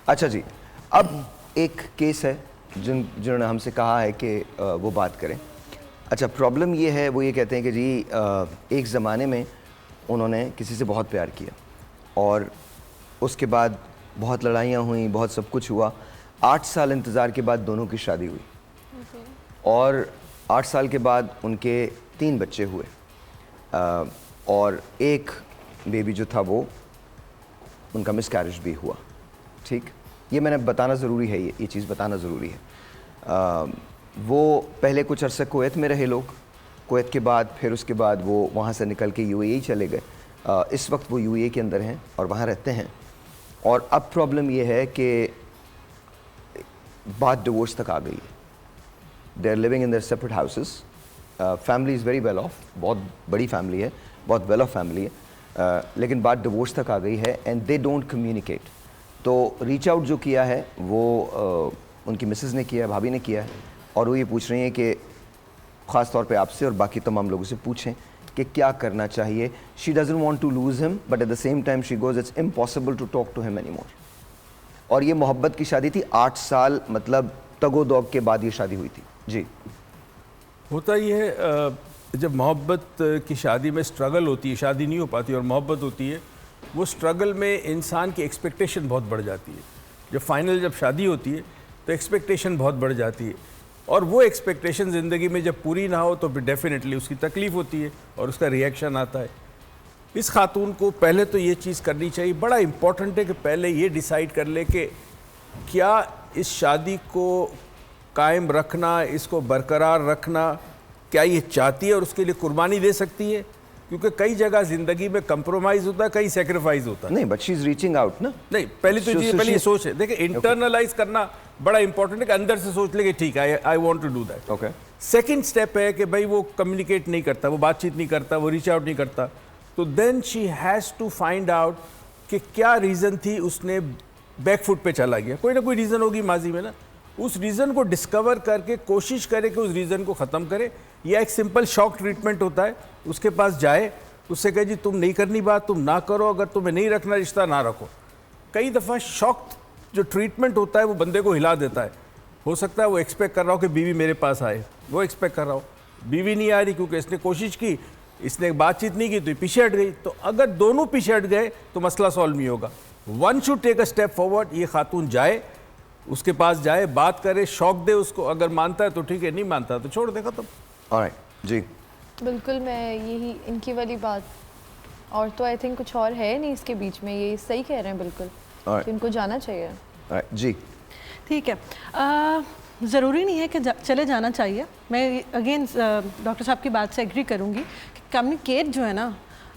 اچھا جی, اب ایک کیس ہے جنہوں نے ہم سے کہا ہے کہ وہ بات کریں. اچھا, پرابلم یہ ہے, وہ یہ کہتے ہیں کہ جی ایک زمانے میں انہوں نے کسی سے بہت پیار کیا اور اس کے بعد بہت لڑائیاں ہوئیں, بہت سب کچھ ہوا. 8 سال انتظار کے بعد دونوں کی شادی ہوئی اور 8 سال کے بعد ان کے 3 بچے ہوئے اور ایک بیبی جو تھا وہ ان کا مس کیریج بھی ہوا. ٹھیک, یہ میں نے بتانا ضروری ہے, یہ چیز بتانا ضروری ہے. وہ پہلے کچھ عرصہ کویت میں رہے لوگ, کویت کے بعد پھر اس کے بعد وہ وہاں سے نکل کے UAE چلے گئے. اس وقت وہ UAE کے اندر ہیں اور وہاں رہتے ہیں. اور اب پرابلم یہ ہے کہ بات ڈیورس تک آ گئی ہے. They are living in their separate houses. Family is very well off, بہت بڑی فیملی ہے, بہت ویل آف فیملی ہے, لیکن بات ڈیورس تک آ گئی ہے اینڈ دے ڈونٹ کمیونیکیٹ. تو ریچ آؤٹ جو کیا ہے وہ ان کی مسز نے کیا ہے, بھابھی نے کیا ہے, اور وہ یہ پوچھ رہی ہیں کہ خاص طور پہ آپ سے اور باقی تمام لوگوں سے پوچھیں کہ کیا کرنا چاہیے. She doesn't want to lose him but at the same time she goes it's impossible to talk to him any more. اور یہ محبت کی شادی تھی, 8 سال مطلب تگ و دوگ کے بعد یہ شادی ہوئی تھی. جی, ہوتا یہ ہے جب محبت کی شادی میں اسٹرگل ہوتی ہے, شادی نہیں ہو پاتی اور محبت ہوتی ہے, وہ اسٹرگل میں انسان کی ایکسپیکٹیشن بہت بڑھ جاتی ہے. جب شادی ہوتی ہے تو ایکسپیکٹیشن بہت بڑھ جاتی ہے, اور وہ ایکسپیکٹیشن زندگی میں جب پوری نہ ہو تو پھر ڈیفینیٹلی اس کی تکلیف ہوتی ہے اور اس کا ریئیکشن آتا ہے. اس خاتون کو پہلے تو یہ چیز کرنی چاہیے, بڑا امپورٹنٹ ہے کہ پہلے یہ ڈیسائیڈ کر لے کہ کیا اس شادی کو قائم رکھنا, اس کو برقرار رکھنا, کیا یہ چاہتی ہے اور اس کے لیے قربانی دے سکتی ہے. کیونکہ کئی جگہ زندگی میں کمپرومائز ہوتا ہے, کئی سیکریفائز ہوتا ہے. نہیں but she is reaching out نا. نہیں, پہلی تو یہ سوچ ہے. دیکھیں, انٹرنلائز کرنا بڑا امپورٹنٹ ہے کہ اندر سے سوچ لے کہ ٹھیک ہے, I want to do that. Okay. Second step ہے کہ بھائی وہ کمیونیکیٹ نہیں کرتا, وہ بات چیت نہیں کرتا, وہ ریچ آؤٹ نہیں کرتا, تو then she has to find out کہ کیا ریزن تھی اس نے بیک فٹ پہ چلا گیا. کوئی نہ کوئی ریزن ہوگی ماضی میں نا. اس ریزن کو ڈسکور کر کے کوشش کرے کہ اس ریزن کو ختم کرے. یا ایک سمپل شاک ٹریٹمنٹ ہوتا ہے, اس کے پاس جائے, اس سے کہے جی تم نہیں کرنی بات, تم نہ کرو, اگر تمہیں نہیں رکھنا رشتہ نہ رکھو. کئی دفعہ شاک جو ٹریٹمنٹ ہوتا ہے وہ بندے کو ہلا دیتا ہے. ہو سکتا ہے وہ ایکسپیکٹ کر رہا ہو کہ بیوی میرے پاس آئے, وہ ایکسپیکٹ کر رہا ہو, بیوی نہیں آ رہی کیونکہ اس نے کوشش کی, اس نے بات چیت نہیں کی تو یہ پیچھے ہٹ گئی. تو اگر دونوں پیچھے ہٹ گئے تو مسئلہ سالو نہیں ہوگا. One should take a step forward. یہ خاتون جائے, اس کے پاس جائے, بات کرے, شوق دے اس کو, اگر مانتا ہے تو ٹھیک ہے, نہیں مانتا تو چھوڑ دے, ختم. آلرائٹ. جی بالکل, میں یہی ان کی والی بات, اور تو آئی تھنک کچھ اور ہے نہیں اس کے بیچ میں. یہ صحیح کہہ رہے ہیں بالکل کہ ان کو جانا چاہیے. جی ٹھیک ہے, ضروری نہیں ہے کہ چلے جانا چاہیے. میں اگین ڈاکٹر صاحب کی بات سے ایگری کروں گی کہ کمیونیکیٹ جو ہے نا,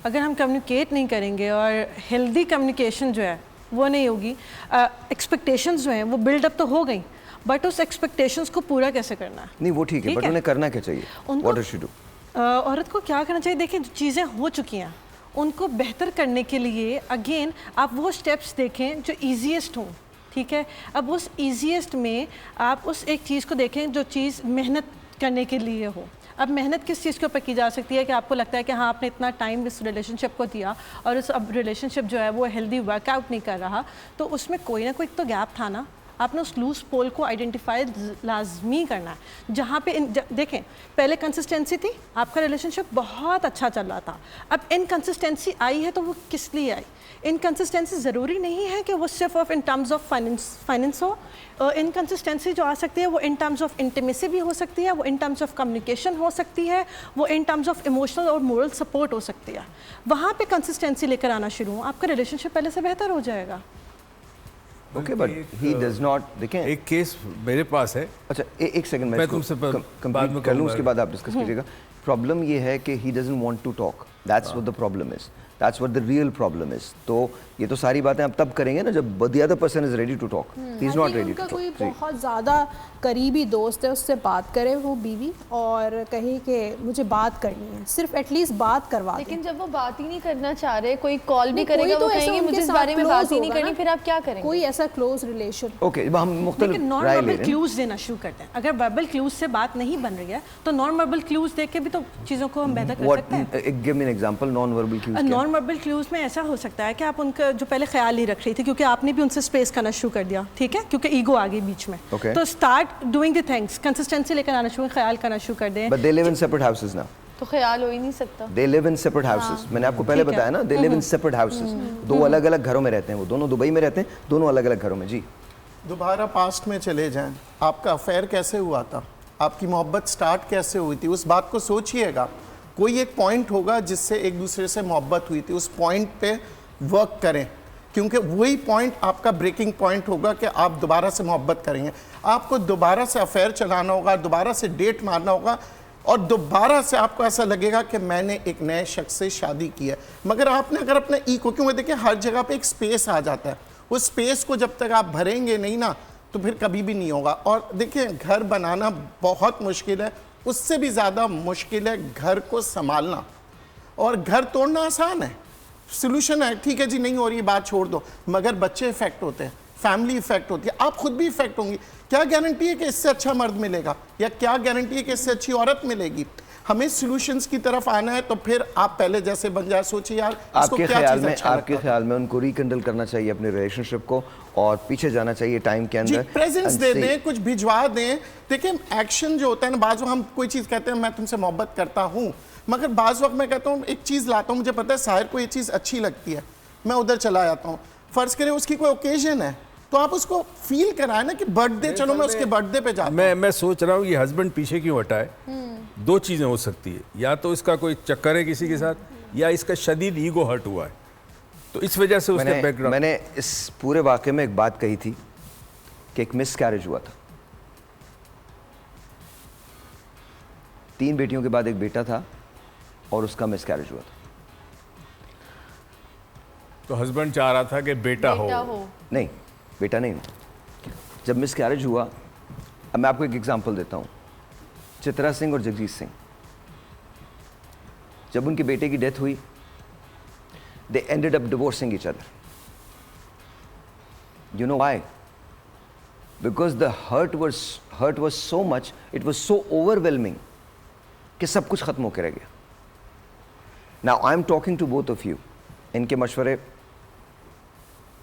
اگر ہم کمیونیکیٹ نہیں کریں گے اور ہیلدی کمیونیکیشن جو ہے وہ نہیں ہوگی, ایکسپیکٹیشنز جو ہیں وہ بلڈ اپ تو ہو گئیں, بٹ اس ایکسپیکٹیشنز کو پورا کیسے کرنا ہے. نہیں وہ ٹھیک ہے, بٹ انہیں کرنا کیا چاہیے, واٹ ڈز شی ڈو. عورت کو کیا کرنا چاہیے, دیکھیں جو چیزیں ہو چکی ہیں ان کو بہتر کرنے کے لیے اگین آپ وہ اسٹیپس دیکھیں جو ایزیسٹ ہوں. ٹھیک ہے, اب اس ایزیسٹ میں آپ اس ایک چیز کو دیکھیں جو چیز محنت کرنے کے لیے ہو. اب محنت کس چیز کے اوپر کی جا سکتی ہے کہ آپ کو لگتا ہے کہ ہاں آپ نے اتنا ٹائم اس ریلیشن شپ کو دیا اور اس اب ریلیشن شپ جو ہے وہ ہیلدی ورک آؤٹ نہیں کر رہا, تو اس میں کوئی نہ کوئی تو گیپ تھا نا. آپ نے اس لوز پول کو آئیڈینٹیفائی لازمی کرنا ہے. جہاں پہ دیکھیں پہلے کنسسٹینسی تھی, آپ کا ریلیشن شپ بہت اچھا چل رہا تھا, اب انکنسسٹینسی آئی ہے تو وہ کس لیے آئی. انکنسسٹینسی ضروری نہیں ہے کہ وہ صرف ان ٹرمز آف فائننس ہو. انکنسسٹینسی جو آ سکتی ہے وہ ان ٹرمز آف انٹیمیسی بھی ہو سکتی ہے, وہ ان ٹرمز آف کمیونیکیشن ہو سکتی ہے, وہ ان ٹرمز آف ایموشنل اور مورل سپورٹ ہو سکتی ہے. وہاں پہ کنسسٹینسی لے کر آنا شروع ہوں, آپ کا ریلیشن شپ پہلے سے بہتر ہو جائے گا. Okay, but he does not. دیکھیں ایک کیس میرے پاس ہے. اچھا ایک سیکنڈ, میں تم سے کمپلیٹ کر لوں, اس کے بعد آپ ڈسکس کیجیے گا. پرابلم یہ ہے کہ he doesn't want to talk, that's what the problem is, that's what the real problem is. تو یہ تو ساری باتیں آپ تب کریں گے نا جب the other person is ready to talk. He is not ready to talk. کوئی بہت زیادہ قریبی دوست ہے, اس سے بات کرے وہ بیوی, اور کہیں کہ مجھے بات کرنی ہے, صرف ایٹ لیسٹ بات کروا. لیکن جب وہ بات ہی نہیں کرنا چاہ رہے, کوئی کال بھی کرے گا وہ کہیں گے مجھے اس بارے میں بات ہی نہیں کرنی, پھر آپ کیا کریں گے. کوئی ایسا کلوز ریلیشن. اوکے, ہم مختلف نان رائے لے وربل رہے ہیں. کلوز دینا شروع کرتے ہیں. اگر وربل کلوز سے بات نہیں بن رہی ہے تو نان وربل کلوز دے کے بھی تو چیزوں کو ہم بہتر کر سکتے ہیں. Give me an example. Naan non verbal clues میں ایسا ہو سکتا ہے کہ آپ ان کا جو پہلے خیال نہیں رکھ رہی تھی کیونکہ آپ نے بھی ان سے اسپیس کرنا شروع کر دیا, ٹھیک ہے, کیونکہ ایگو آ گئی بیچ میں, تو start doing the things, consistency لے کر آنا شروع, خیال کرنا شروع کر دیں. But they live in separate houses now. تو خیال ہو ہی نہیں سکتا. They live in separate houses. میں نے آپ کو پہلے بتایا نا, they live in separate houses. دو الگ الگ گھروں میں رہتے ہیں, وہ دونوں دبئی میں رہتے ہیں, دونوں الگ الگ گھروں میں. جی دوبارہ پاسٹ میں چلے جائیں, آپ کا افیئر کیسے ہوا تھا, آپ کی محبت سٹارٹ کیسے ہوئی تھی, اس بات کو سوچئے گا. کوئی ایک پوائنٹ ہوگا جس سے ایک دوسرے سے محبت ہوئی تھی, اس پوائنٹ پہ ورک کریں, کیونکہ وہی پوائنٹ آپ کا بریکنگ پوائنٹ ہوگا کہ آپ دوبارہ سے محبت کریں گے. آپ کو دوبارہ سے افیئر چلانا ہوگا, دوبارہ سے ڈیٹ مارنا ہوگا, اور دوبارہ سے آپ کو ایسا لگے گا کہ میں نے ایک نئے شخص سے شادی کی ہے. مگر آپ نے اگر اپنے ایگو, کیونکہ دیکھیں ہر جگہ پہ ایک سپیس آ جاتا ہے, اس سپیس کو جب تک آپ بھریں گے نہیں نا تو پھر کبھی بھی نہیں ہوگا. اور دیکھیں گھر بنانا بہت مشکل ہے, اس سے بھی زیادہ مشکل ہے گھر کو سنبھالنا, اور گھر توڑنا آسان ہے, سلوشن ہے, ٹھیک ہے جی نہیں ہو رہی بات چھوڑ دو, مگر بچے افیکٹ ہوتے ہیں, فیملی افیکٹ ہوتی ہے, آپ خود بھی افیکٹ ہوں گی. کیا گارنٹی ہے کہ اس سے اچھا مرد ملے گا, یا کیا گارنٹی ہے کہ اس سے اچھی عورت ملے گی. ہمیں سلوشنز کی طرف آنا ہے, تو پھر آپ پہلے جیسے بن جائے, سوچیں یار اس کو کیا چیز اچھا لگتا ہے. آپ کے خیال میں ان کو ریکنڈل کرنا چاہیے اپنے ریلیشن شپ کو, اور پیچھے جانا چاہیے ٹائم کے اندر, پریزنس دے دیں, کچھ بھجوا دیں. دیکھیں ایکشن جو ہوتا ہے نا, بعض وقت ہم کوئی چیز کہتے ہیں میں تم سے محبت کرتا ہوں, مگر بعض وقت میں کہتا ہوں ایک چیز لاتا ہوں, مجھے پتہ ہے ساحر کو یہ چیز اچھی لگتی ہے, میں ادھر چلا جاتا ہوں, فرض کریں اس کی کوئی اوکیزن ہے, تو آپ اس کو فیل کرائیں نا کہ برتھ ڈے, چلو میں اس کے برتھ ڈے پہ جاتا ہوں. میں سوچ رہا ہوں یہ ہسبینڈ پیچھے کیوں ہٹا ہے. دو چیزیں ہو سکتی ہے, یا تو اس کا کوئی چکر ہے کسی کے ساتھ, یا اس کا شدید ایگو ہرٹ ہوا ہے, تو اس وجہ سے اس کے بیک گراؤنڈ. میں نے اس پورے واقعے میں ایک بات کہی تھی کہ ایک مس کیریج ہوا تھا, 3 بیٹیوں کے بعد ایک بیٹا تھا, اور اس کا مس کیریج ہوا تھا. تو ہسبینڈ چاہ رہا تھا کہ بیٹا ہو. نہیں, بیٹا نہیں. جب مس کیریج ہوا, اب میں آپ کو ایک ایگزامپل دیتا ہوں, چترا سنگھ اور جگجیت سنگھ, جب ان کے بیٹے کی ڈیتھ ہوئی, they ended up divorcing each other. You know why? Because the hurt was so much, it was so overwhelming کہ سب کچھ ختم ہو کے رہ گیا. Now I'm talking to both of you. ان کے مشورے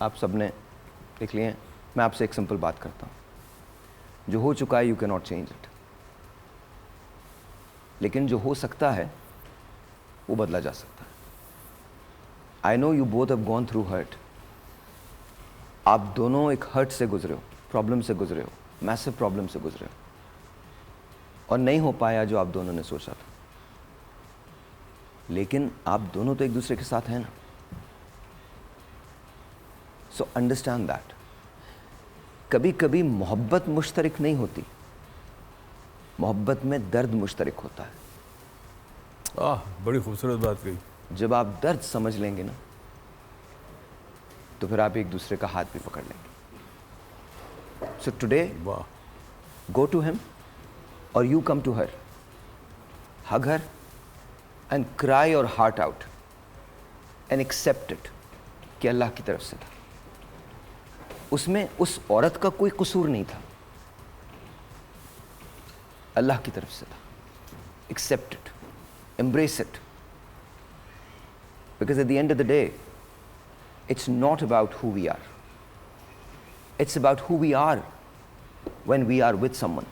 آپ سب نے دیکھ لیے ہیں. میں آپ سے ایک سمپل بات کرتا ہوں, جو ہو چکا ہے you cannot change it, لیکن جو ہو سکتا ہے وہ بدلا جا سکتا ہے. I know you both have gone through hurt. آپ دونوں ایک ہرٹ سے گزرے ہو, پرابلم سے گزرے ہو, میسو پرابلم سے گزرے ہو, اور نہیں ہو پایا جو آپ دونوں نے سوچا تھا, لیکن آپ دونوں تو ایک دوسرے کے ساتھ ہیں نا. So understand that. کبھی کبھی محبت مشترک نہیں ہوتی, محبت میں درد مشترک ہوتا ہے. بڑی خوبصورت بات کہی. جب آپ درد سمجھ لیں گے نا, تو پھر آپ ایک دوسرے کا ہاتھ بھی پکڑ لیں گے. So today, go to him or you come to her, hug her and cry your heart out and accept it کہ اللہ کی طرف سے تھا. اس میں اس عورت کا کوئی قصور نہیں تھا, اللہ کی طرف سے تھا. Accept it, embrace it, because at the end of the day, it's not about who we are. It's about who we are when we are with someone.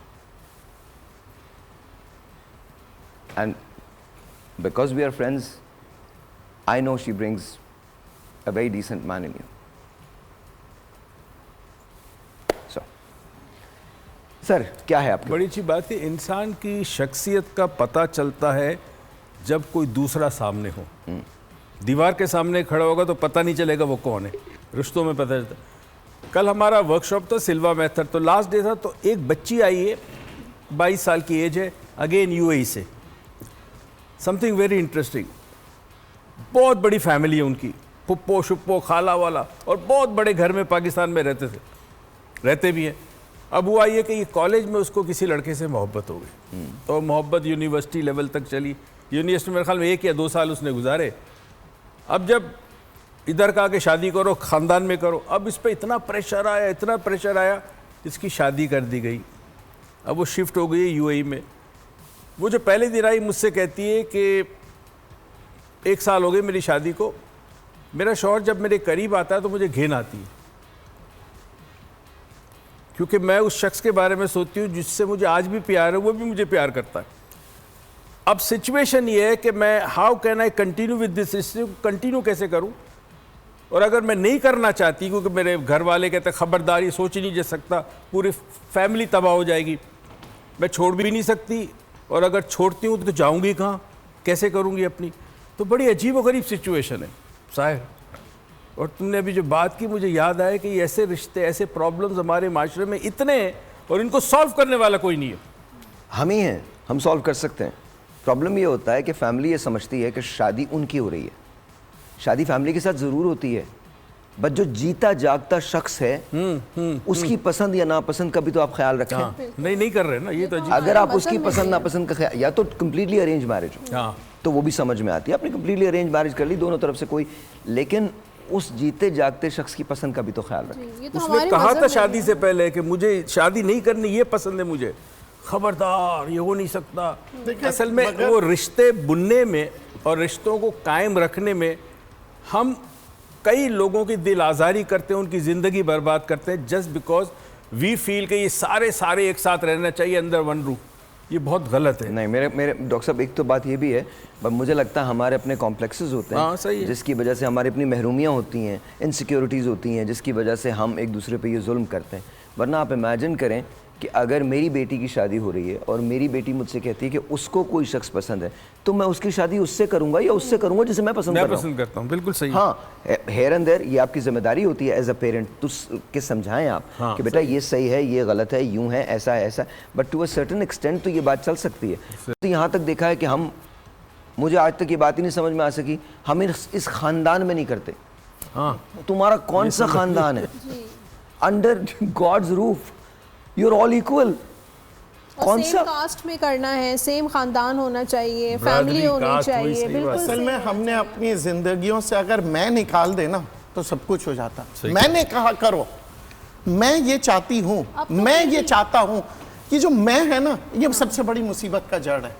And because we are friends, I know she brings a very decent man in you. So, sir, کیا ہے آپ کا؟ بڑی اچھی بات ہے. انسان کی شخصیت کا پتہ چلتا ہے جب کوئی دوسرا سامنے ہو. دیوار کے سامنے کھڑا ہوگا تو پتہ نہیں چلے گا وہ کون ہے, رشتوں میں پتہ چلتا. کل ہمارا ورک شاپ تھا سلوا میتھڈ, تو لاسٹ ڈے تھا, تو ایک بچی آئی ہے, 22 سال کی ایج ہے, اگین UAE سے. Some thing very interesting. بہت بڑی فیملی ہے ان کی, پھپھو شپو خالہ والا, اور بہت بڑے گھر میں پاکستان میں رہتے بھی ہیں. اب ہوا یہ کہ یہ کالج میں اس کو کسی لڑکے سے محبت ہو گئی, تو محبت یونیورسٹی لیول تک چلی. یونیورسٹی میرے خیال میں 1 یا 2 سال اس نے گزارے. اب جب ادھر کہا کہ شادی کرو, خاندان میں کرو, اب اس پہ اتنا پریشر آیا, اس کی شادی کر دی گئی. اب وہ شفٹ ہو گئی ہے UAE میں. وہ جو پہلے دن آئی مجھ سے کہتی ہے کہ 1 سال ہو گئے میری شادی کو, میرا شوہر جب میرے قریب آتا ہے تو مجھے گھن آتی ہے، کیونکہ میں اس شخص کے بارے میں سوچتی ہوں جس سے مجھے آج بھی پیار ہے، وہ بھی مجھے پیار کرتا ہے. اب سچویشن یہ ہے کہ میں how can I continue with this رشتے کو کنٹینیو کیسے کروں، اور اگر میں نہیں کرنا چاہتی کیونکہ میرے گھر والے کہتے ہیں خبردار یہ سوچ ہی نہیں جا سکتا، پوری فیملی تباہ ہو جائے گی، میں چھوڑ بھی نہیں سکتی، اور اگر چھوڑتی ہوں تو جاؤں گی کہاں، کیسے کروں گی اپنی. تو بڑی عجیب و غریب سچویشن ہے ظاہر. اور تم نے ابھی جو بات کی مجھے یاد آیا کہ یہ ایسے رشتے، ایسے پرابلمز ہمارے معاشرے میں اتنے ہیں اور ان کو سالو کرنے والا کوئی نہیں ہے. ہم ہی ہیں، ہم سالو کر سکتے ہیں. پرابلم یہ ہوتا ہے کہ فیملی یہ سمجھتی ہے کہ شادی ان کی ہو رہی ہے. شادی فیملی کے ساتھ ضرور ہوتی ہے، بٹ جو جیتا جاگتا شخص ہے اس کی پسند یا ناپسند کا بھی تو آپ خیال رکھیں. نہیں کر رہے نا، یہ تو عجیب. اگر آپ اس کی پسند ناپسند کا خیال، یا تو کمپلیٹلی ارینج میرج ہو ہاں تو وہ بھی سمجھ میں آتی ہے، آپ نے کمپلیٹلی ارینج میرج کر لی دونوں طرف سے کوئی، لیکن اس جیتے جاگتے شخص کی پسند کا بھی تو خیال رکھیں. یہ تو اس نے ہمارے کہا مذہب تھا میں شادی سے پہلے کہ مجھے شادی نہیں کرنی، یہ پسند ہے مجھے، خبردار یہ ہو نہیں سکتا. اصل میں وہ رشتے بننے میں اور رشتوں کو قائم رکھنے میں ہم کئی لوگوں کی دل آزاری کرتے ہیں، ان کی زندگی برباد کرتے ہیں جسٹ بیکاز وی فیل کہ یہ سارے ایک ساتھ رہنا چاہیے انڈر ون روف. یہ بہت غلط ہے. نہیں، میرے ڈاکٹر صاحب ایک تو بات یہ بھی ہے، مجھے لگتا ہے ہمارے اپنے کمپلیکسز ہوتے ہاں ہیں صحیح ہے، جس کی وجہ سے ہماری اپنی محرومیاں ہوتی ہیں، انسیکیورٹیز ہوتی ہیں، جس کی وجہ سے ہم ایک دوسرے پہ یہ ظلم کرتے ہیں. ورنہ آپ امیجن کریں کہ اگر میری بیٹی کی شادی ہو رہی ہے اور میری بیٹی مجھ سے کہتی ہے کہ اس کو کوئی شخص پسند ہے تو میں اس کی شادی اس سے کروں گا یا اس سے کروں گا جسے میں پسند کر رہا ہوں. کرتا ہوں. بالکل صحیح. ہاں، ہیئر اینڈ دیر یہ آپ کی ذمہ داری ہوتی ہے ایز اے پیرنٹ کہ سمجھائیں آپ کہ بیٹا یہ صحیح ہے، یہ غلط ہے، یوں ہے، ایسا ہے، ایسا. But to a certain extent تو یہ بات چل سکتی ہے. تو یہاں تک دیکھا ہے کہ مجھے آج تک یہ بات ہی نہیں سمجھ میں آ سکی، ہم اس خاندان میں نہیں کرتے. ہاں تمہارا کون سا خاندان ہے؟ Under God's roof you are all equal. کون سیم سا کاسٹ میں کرنا ہے، سیم خاندان ہونا چاہیے، برادری، فیملی ہونی کاسٹ، وہی چاہیے. صحیح بالکل اصل میں ہم نے اپنی زندگیوں سے اگر میں نکال دے نا تو سب کچھ ہو جاتا. میں نے کہا کرو، میں یہ چاہتی ہوں، میں یہ چاہتا ہوں، یہ جو میں ہے نا یہ سب سے بڑی مصیبت کا جڑ ہے.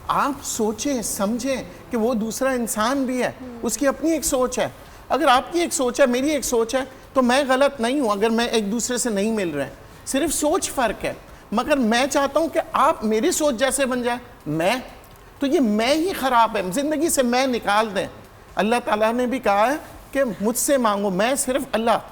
آپ سوچیں سمجھیں کہ وہ دوسرا انسان بھی ہے، اس کی اپنی ایک سوچ ہے. اگر آپ کی ایک سوچ ہے، میری ایک سوچ ہے، تو میں غلط نہیں ہوں اگر میں ایک دوسرے سے نہیں مل رہے ہیں. صرف سوچ فرق ہے، مگر میں چاہتا ہوں کہ آپ میری سوچ جیسے بن جائے. تو یہ میں ہی خراب ہے، زندگی سے میں نکال دیں. اللہ تعالیٰ نے بھی کہا ہے کہ مجھ سے مانگو، میں صرف اللہ